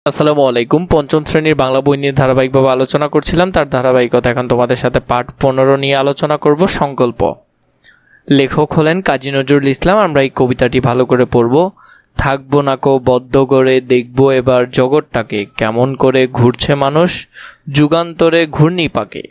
আসসালামু আলাইকুম। পঞ্চম শ্রেণীর বাংলা বই নিয়ে ধারাবাহিকভাবে আলোচনা করছিলাম, তার ধারাবাহিকতা এখন তোমাদের সাথে পাঠ 15 নিয়ে আলোচনা করব। সংকল্প। লেখক হলেন কাজী নজরুল ইসলাম। আমরা এই কবিতাটি ভালো করে পড়ব। থাকবো না কো বদ্ধ করে, দেখবো এবার জগৎটাকে, কেমন করে ঘুরছে মানুষ যুগান্তরে ঘূর্ণি পাকে।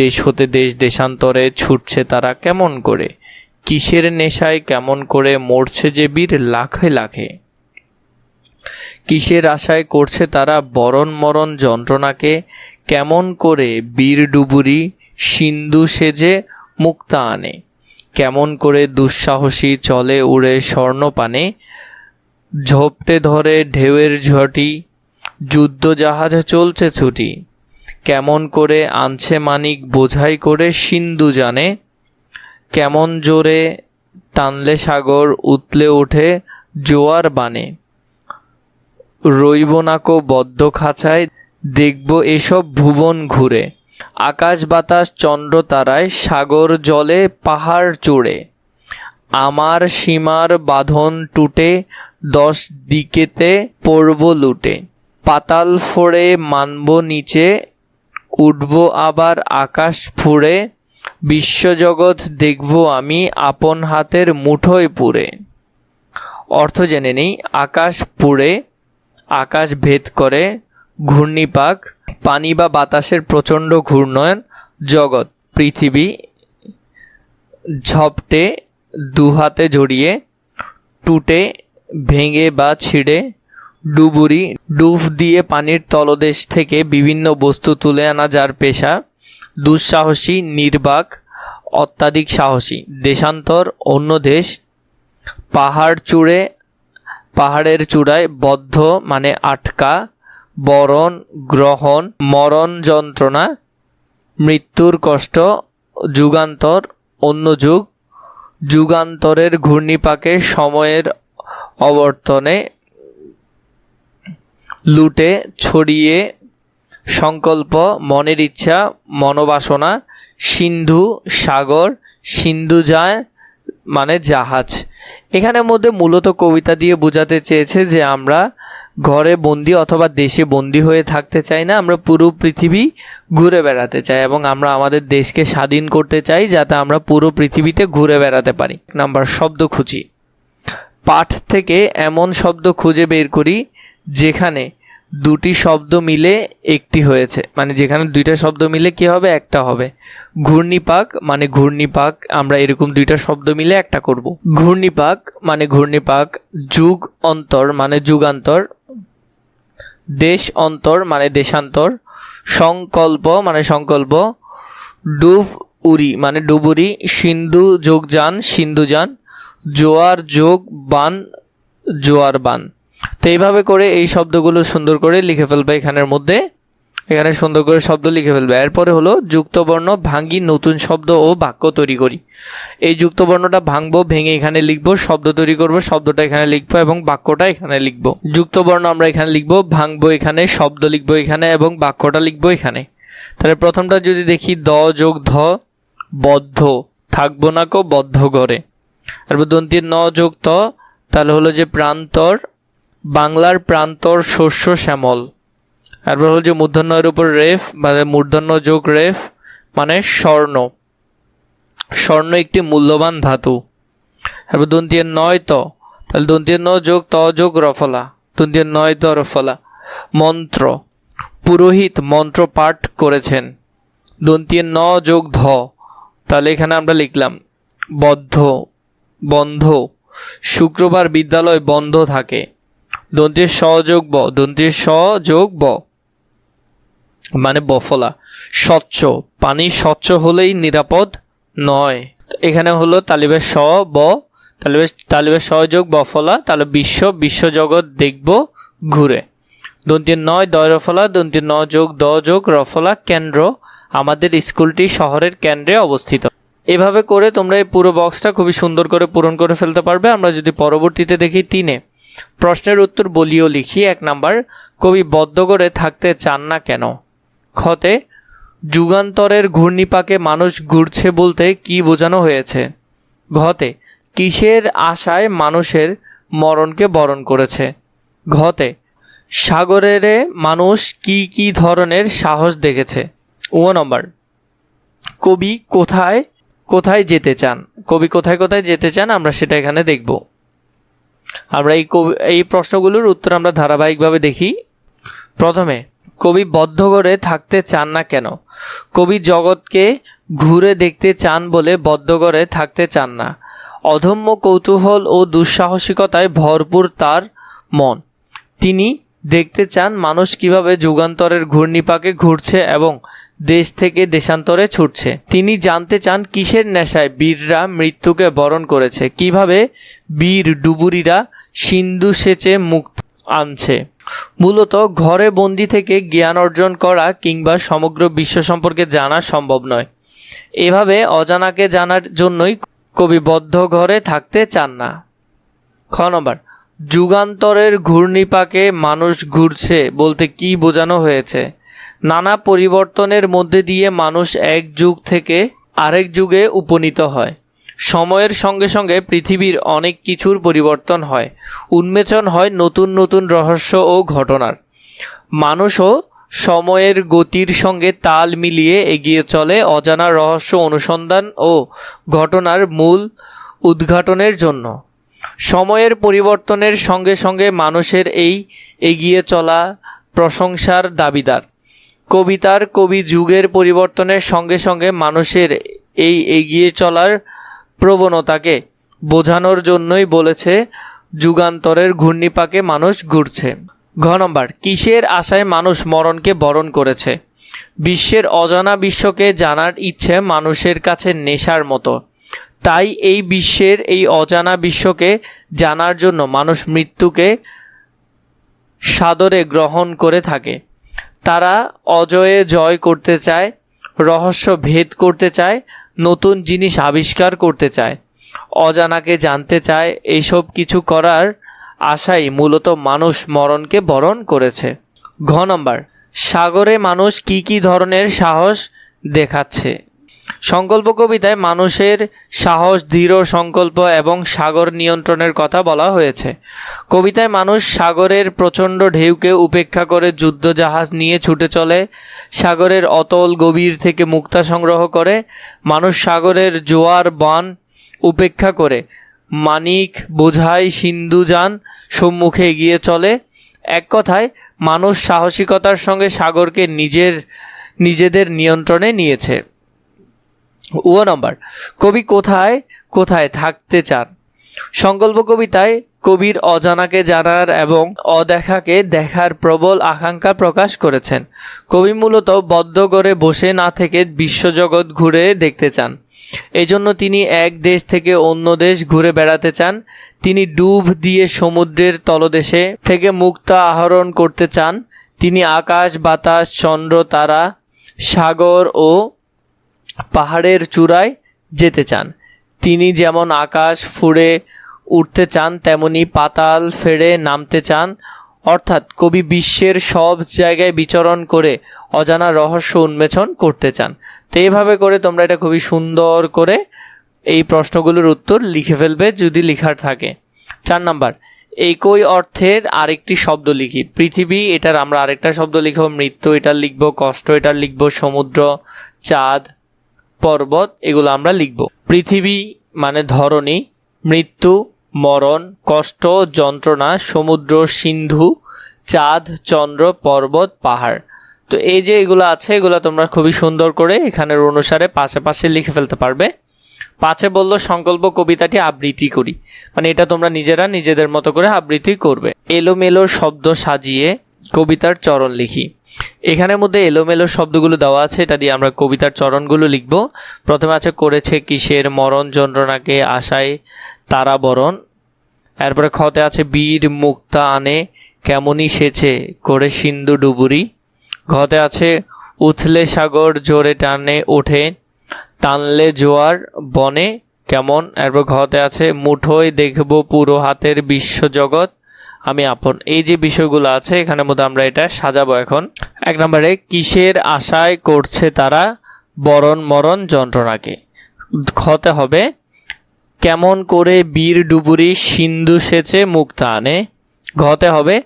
দেশ হতে দেশ দেশান্তরে ছুটছে তারা কেমন করে, কিসের নেশায় কেমন করে মরছে যে বীর লাখে লাখে। কিসের আশায় করছে তারা বরণ মরণ যন্ত্রণাকে, কেমন করে বীর ডুবুরি সিন্ধু সেজে মুক্তা আনে। কেমন করে দুঃসাহসী চলে উড়ে স্বর্ণপানে, ঝোপটে ধরে ঢেউয়ের ঝটি যুদ্ধ জাহাজ চলছে ছুটি। কেমন করে আনছে মানিক বোঝাই করে সিন্ধু জানে, কেমন জোরে টানলে সাগর উতলে ওঠে জোয়ার বানে। রইব নাকো বদ্ধ খাঁচায়, দেখব এসব ভুবন ঘুরে, আকাশ বাতাস চন্দ্র তারায় সাগর জলে পাহাড় চূড়ে। আমার সীমার বাঁধন টুটে 10 দিকেতে পড়ব লুটে, পাতাল ফোড়ে মানব নিচে, উঠব আবার আকাশ ফুঁড়ে। বিশ্বজগৎ দেখব আমি আপন হাতের মুঠোয় পুরে। অর্থ জেনে নেই। আকাশ পুড়ে, আকাশ ভেদ করে, ঘূর্ণিপাক পানি বা বাতাসের প্রচণ্ড ঘূর্ণয়ন, জগৎ পৃথিবী ঝপটে দুহাতে জড়িয়ে, টুটে ভেঙে বা ছিঁড়ে, ডুবুরি ডুব দিয়ে পানির তলদেশ থেকে বিভিন্ন বস্তু তুলে আনা যার পেশা, দুঃসাহসী নির্বাক অত্যাধিক সাহসী, দেশান্তর অন্য দেশ, পাহাড় চূড়ে পাহাড়ের চূড়ায়, বদ্ধ মানে আটকা, বরণ গ্রহণ মরণ যন্ত্রণা, মৃত্যুর কষ্ট, যুগান্তর অন্য যুগ, যুগান্তরের ঘূর্ণিপাকে সময়ের অবর্তনে, লুটে ছড়িয়ে, সংকল্প মনের ইচ্ছা মনোবাসনা, সিন্ধু সাগর, সিন্ধু যায় মানে জাহাজ। এখানের মধ্যে মূলত কবিতা দিয়ে বোঝাতে চেয়েছে যে আমরা ঘরে বন্দি অথবা দেশে বন্দি হয়ে থাকতে চাই না, আমরা পুরো পৃথিবী ঘুরে বেড়াতে চাই এবং আমরা আমাদের দেশকে স্বাধীন করতে চাই যাতে আমরা পুরো পৃথিবীতে ঘুরে বেড়াতে পারি। নাম্বার শব্দ খুঁজি। পাঠ থেকে এমন শব্দ খুঁজে বের করি যেখানে দুটি শব্দ মিলে একটি হয়েছে, মানে যেখানে দুইটা শব্দ মিলে কি হবে, একটা হবে। ঘূর্ণিপাক মানে ঘূর্ণিপাক, আমরা এরকম দুইটা শব্দ মিলে একটা করব। ঘূর্ণিপাক মানে ঘূর্ণিপাক, যুগ অন্তর মানে যুগান্তর, দেশ অন্তর মানে দেশান্তর, সংকল্প মানে সংকল্প, ডুব উড়ি মানে ডুবুরি, সিন্ধু যোগ যান সিন্ধুযান, জোয়ার যোগ বান জোয়ার বান। তো এইভাবে করে এই শব্দগুলো সুন্দর করে লিখে ফেলবে এখানের মধ্যে, এখানে সুন্দর করে শব্দ লিখে ফেলবে। এরপরে হলো যুক্তবর্ণ ভাঙি নতুন শব্দ ও বাক্য তৈরি করি। এই যুক্তবর্ণটা ভাঙবো, ভেঙে এখানে লিখবো, শব্দ তৈরি করবো, শব্দটা এখানে লিখবো এবং বাক্যটা এখানে লিখবো। যুক্তবর্ণ আমরা এখানে লিখবো, ভাঙবো এখানে, শব্দ লিখবো এখানে এবং বাক্যটা লিখবো এখানে। তাহলে প্রথমটা যদি দেখি, দ যোগ ধ বদ্ধ, থাকবো না কো বদ্ধ ঘরে। তারপর দন্তের ন যোগ ত, তাহলে হলো যে প্রান্তর, বাংলার প্রান্তর শস্য শ্যামল। তারপর হলো যে মূর্ধন্যের উপর রেফ মানে মূর্ধন্য যোগ রেফ মানে স্বর্ণ, স্বর্ণ একটি মূল্যবান ধাতু। তারপর দন্তীয় নয় ত, তাহলে দন্তীয় ন যোগ ত যোগ রফলা, দন্তীয় নয় ত রফলা। মন্ত্র, পুরোহিত মন্ত্র পাঠ করেছেন। দন্তীয় ন যোগ ধ, তাহলে এখানে আমরা লিখলাম বদ্ধ বন্ধ, শুক্রবার বিদ্যালয় বন্ধ থাকে। দন্তের স যোগ ব, দন্তের স যোগ ব মানে বফলা, স্বচ্ছ পানি স্বচ্ছ হলেই নিরাপদ নয়। এখানে হলো তালিবের স ব, তালিবের স যোগ বফলা, তাহলে বিশ্বজগৎ দেখব ঘুরে। দন্তের নয় দয় রফলা, দন্তের ন যোগ দ যোগ রফলা কেন্দ্র, আমাদের স্কুলটি শহরের কেন্দ্রে অবস্থিত। এভাবে করে তোমরা এই পুরো বক্সটা খুবই সুন্দর করে পূরণ করে ফেলতে পারবে। আমরা যদি পরবর্তীতে দেখি 3-এ প্রশ্নের উত্তর বলিও লিখি। 1 নাম্বার, কবি বদ্ধ করে থাকতে চান না কেন? খতে যুগান্তরের ঘূর্ণিপাকে মানুষ ঘুরছে বলতে কি বোঝানো হয়েছে? ঘতে কিসের আশায় মানুষের মরণকে বরণ করেছে? ঘতে সাগরেরে মানুষ কি কি ধরনের সাহস দেখেছে? 1 নম্বর, কবি কোথায় কোথায় যেতে চান? কবি কোথায় কোথায় যেতে চান আমরা সেটা এখানে দেখব। আমরা এই প্রশ্নগুলোর উত্তর আমরা ধারাবাহিকভাবে দেখি। প্রথমে, কবি বদ্ধ ঘরে থাকতে চান না কেন? কবি জগৎকে ঘুরে দেখতে চান বলে বদ্ধ ঘরে থাকতে চান না। অদম্য কৌতূহল ও দুঃসাহসিকতায় ভরপুর তার মন। তিনি দেখতে চান মানুষ কিভাবে যুগান্তরের ঘূর্ণিপাকে ঘুরছে এবং দেশ থেকে দেশান্তরে ছুটছে। তিনি জানতে চান কিসের নেশায় বীররা মৃত্যুকে বরণ করেছে, কিভাবে বীর ডুবুরিরা সিন্ধু সেচে মুক্তি আনছে। মূলত ঘরে বন্দি থেকে জ্ঞান অর্জন করা কিংবা সমগ্র বিশ্ব সম্পর্কে জানা সম্ভব নয়। এভাবে অজানাকে জানার জন্যই কবি বদ্ধ ঘরে থাকতে চান না। খ নম্বর, যুগান্তরের ঘূর্ণিপাকে মানুষ ঘুরছে বলতে কি বোঝানো হয়েছে? নানা পরিবর্তনের মধ্যে দিয়ে মানুষ এক যুগ থেকে আরেক যুগে উপনীত হয়। সময়ের সঙ্গে সঙ্গে পৃথিবীর অনেক কিছুর পরিবর্তন হয়, উন্মোচন হয় নতুন নতুন রহস্য ও ঘটনার। মানুষও সময়ের গতির সঙ্গে তাল মিলিয়ে এগিয়ে চলে অজানা রহস্য অনুসন্ধান ও ঘটনার মূল উদ্ঘাটনের জন্য। সময়ের পরিবর্তনের সঙ্গে সঙ্গে মানুষের এই এগিয়ে চলা প্রশংসার দাবিদার। কবিতার কবি যুগের পরিবর্তনের সঙ্গে সঙ্গে মানুষের এই এগিয়ে চলার প্রবণতাকে বোঝানোর জন্যই বলেছে যুগান্তরের ঘূর্ণিপাকে মানুষ ঘুরছে। ঘ নম্বর, কিসের আশায় মানুষ মরণকে বরণ করেছে? বিশ্বের অজানা বিশ্বকে জানার ইচ্ছে মানুষের কাছে নেশার মতো। তাই এই বিশ্বের এই অজানা বিশ্বকে জানার জন্য মানুষ মৃত্যুকে সাদরে গ্রহণ করে থাকে। তারা অজয়ে জয় করতে চায়, রহস্য ভেদ করতে চায়, নতুন জিনিস আবিষ্কার করতে চায়, অজানাকে জানতে চায়। এইসব কিছু করার আশাই মূলত মানুষ মরণকে বরণ করেছে। ঘ নম্বর, সাগরে মানুষ কি কি ধরনের সাহস দেখাচ্ছে? সংকল্প কবিতায় মানুষের সাহস, দৃঢ় সংকল্প এবং সাগর নিয়ন্ত্রণের কথা বলা হয়েছে। কবিতায় মানুষ সাগরের প্রচণ্ড ঢেউকে উপেক্ষা করে যুদ্ধজাহাজ নিয়ে ছুটে চলে, সাগরের অতল গভীর থেকে মুক্তা সংগ্রহ করে। মানুষ সাগরের জোয়ার বান উপেক্ষা করে মানিক বোঝাই সিন্ধু যান সম্মুখে এগিয়ে চলে। এক কথায় মানুষ সাহসিকতার সঙ্গে সাগরকে নিজেদের নিয়ন্ত্রণে নিয়েছে। ও নম্বর, কবি কোথায় কোথায় থাকতে চান? সংকল্প কবিতায় কবির অজানাকে জানার এবং অদেখাকে দেখার প্রবল আকাঙ্ক্ষা প্রকাশ করেছেন। কবি মূলত বদ্ধ ঘরে বসে না থেকে বিশ্বজগৎ ঘুরে দেখতে চান। এজন্য তিনি এক দেশ থেকে অন্য দেশ ঘুরে বেড়াতে চান। তিনি ডুব দিয়ে সমুদ্রের তলদেশে থেকে মুক্তা আহরণ করতে চান। তিনি আকাশ, বাতাস, চন্দ্র, তারা, সাগর ও পাহাড়ের চূড়ায় যেতে চান। তিনি যেমন আকাশ ফুঁড়ে উঠতে চান, তেমনি পাতাল ফেড়ে নামতে চান। অর্থাৎ কবি বিশ্বের সব জায়গায় বিচরণ করে অজানা রহস্য উন্মোচন করতে চান। তো এইভাবে করে তোমরা এটা খুবই সুন্দর করে এই প্রশ্নগুলোর উত্তর লিখে ফেলবে যদি লিখার থাকে। 4 নাম্বার, একই অর্থের আরেকটি শব্দ লিখি। পৃথিবী, এটার আমরা আরেকটা শব্দ লিখব। মৃত্যু, এটার লিখব। কষ্ট, এটার লিখব। সমুদ্র, চাঁদ, পর্বত, এগুলো আমরা লিখব। পৃথিবী মানে ধরণী, মৃত্যু মরণ, কষ্ট যন্ত্রণা, সমুদ্র সিন্ধু, চাঁদ চন্দ্র, পর্বত পাহাড়। তো এই যে এগুলো আছে, এগুলো তোমরা খুবই সুন্দর করে এখানের অনুসারে পাশে পাশে লিখে ফেলতে পারবে। 5 বললো সংকল্প কবিতাটি আবৃত্তি করি, মানে এটা তোমরা নিজেরা নিজেদের মতো করে আবৃত্তি করবে। এলোমেলো শব্দ সাজিয়ে কবিতার চরণ লিখি। এখানের মধ্যে এলোমেলো শব্দগুলো দেওয়া আছে, এটা দিয়ে আমরা কবিতার চরণগুলো লিখব। প্রথমে আছে করেছে কিসের মরণ যন্ত্রণাকে আশায় তারা বরণ। এরপরে খতে আছে বীর মুক্তা আনে কেমনই সেচে করে সিন্ধু ডুবুরি। ঘতে আছে উথলে সাগর জোরে টানে ওঠে টানলে জোয়ার বনে কেমন। এরপর ঘতে আছে মুঠোয় দেখব পুরো হাতের বিশ্বজগৎ আমি আপন। এই যে বিষয়গুলো আছে এখানের মধ্যে আমরা এটা সাজাবো এখন। 1 নম্বরে কিসের আশায় করছে তারা বরণ মরণ যন্ত্রণাকে। খতে হবে কেমন করে বীর ডুবুরি সিন্ধু সেচে মুক্তা আনে। ঘতে হবে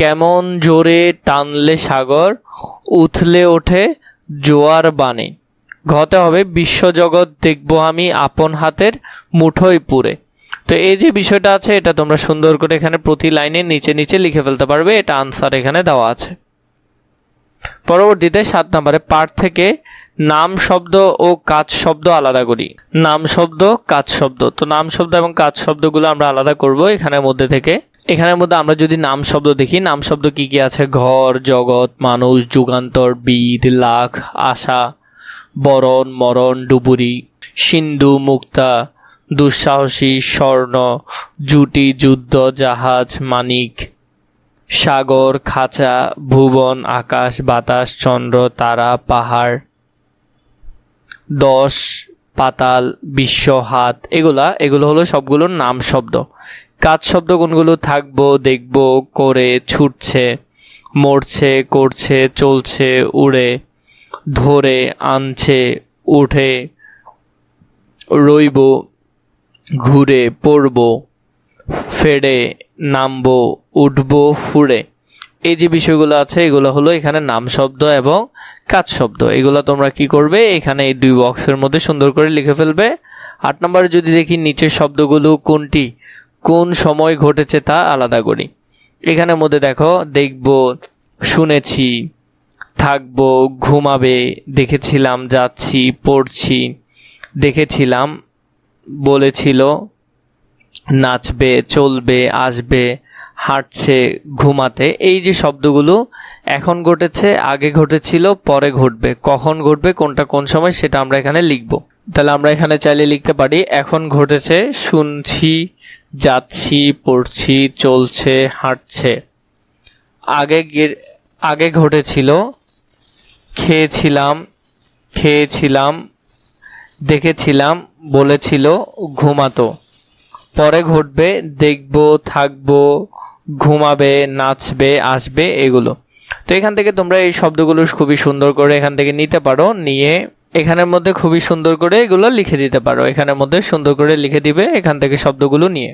কেমন জোরে টানলে সাগর উথলে ওঠে জোয়ার বানে। ঘতে হবে বিশ্বজগৎ দেখবো আমি আপন হাতের মুঠোয় পুরে। তো এই যে বিষয়টা আছে এটা তোমরা সুন্দর করে এখানে প্রতি লাইনের নিচে নিচে লিখে ফেলতে পারবে, এটা আনসার এখানে দেওয়া আছে। পরবর্তীতে 7 নম্বরে পাঠ থেকে নাম শব্দ ও কাজ শব্দ আলাদা করি। নাম শব্দ, কাজ শব্দ। তো নাম শব্দ এবং কাজ শব্দগুলো আমরা আলাদা করব এখানের মধ্যে থেকে। এখানের মধ্যে আমরা যদি নাম শব্দ দেখি, নাম শব্দ কি কি আছে? ঘর, জগৎ, মানুষ, যুগান্তর, বীর, লাখ, আশা, বরণ, মরণ, ডুবুরি, সিন্ধু, মুক্তা, দুঃসাহসী, স্বর্ণ, জুটি, যুদ্ধ, জাহাজ, মানিক, সাগর, খাঁচা, ভুবন, আকাশ, বাতাস, চন্দ্র, তারা, পাহাড়, 10, পাতাল, বিশ্ব, হাত, এগুলো হলো সবগুলো নাম শব্দ। কাজ শব্দ কোনগুলো? থাকবো, দেখবো, করে, ছুটছে, মরছে, করছে, চলছে, উড়ে, ধরে, আনছে, উঠে, রইব, ঘুরে, পড়ব, ফেড়ে, নামবো, উঠবো, ফুড়ে। এই যে বিষয়গুলো আছে এগুলো হলো এখানে নাম শব্দ এবং কাজ শব্দ। এগুলো তোমরা কি করবে? এখানে এই 2 বক্সের মধ্যে সুন্দর করে লিখে ফেলবে। 8 নম্বরে যদি দেখি নিচের শব্দগুলো কোনটি কোন সময় ঘটেছে তা আলাদা করি। এখানের মধ্যে দেখো, দেখবো, শুনেছি, থাকবো, ঘুমাবে, দেখেছিলাম, যাচ্ছি, পড়ছি, দেখেছিলাম, বলেছিল, নাচবে, চলবে, আসবে, হাঁটছে, ঘুমাতে। এই যে শব্দগুলো এখন ঘটেছে, আগে ঘটেছিল, পরে ঘটবে, কখন ঘটবে, কোনটা কোন সময় সেটা আমরা এখানে লিখব। তাহলে আমরা এখানে চাইলে লিখতে পারি এখন ঘটেছে শুনছি, যাচ্ছি, পড়ছি, চলছে, হাঁটছে। আগে ঘটেছিল খেয়েছিলাম, দেখেছিলাম, বলেছিল, ঘুমাতো। পরে ঘটবে দেখবো, থাকবো, ঘুমাবে, নাচবে, আসবে, এগুলো। তো এখান থেকে তোমরা এই শব্দগুলো খুবই সুন্দর করে এখান থেকে নিতে পারো, নিয়ে এখানের মধ্যে খুবই সুন্দর করে এগুলো লিখে দিতে পারো। এখানের মধ্যে সুন্দর করে লিখে দিবে এখান থেকে শব্দগুলো নিয়ে।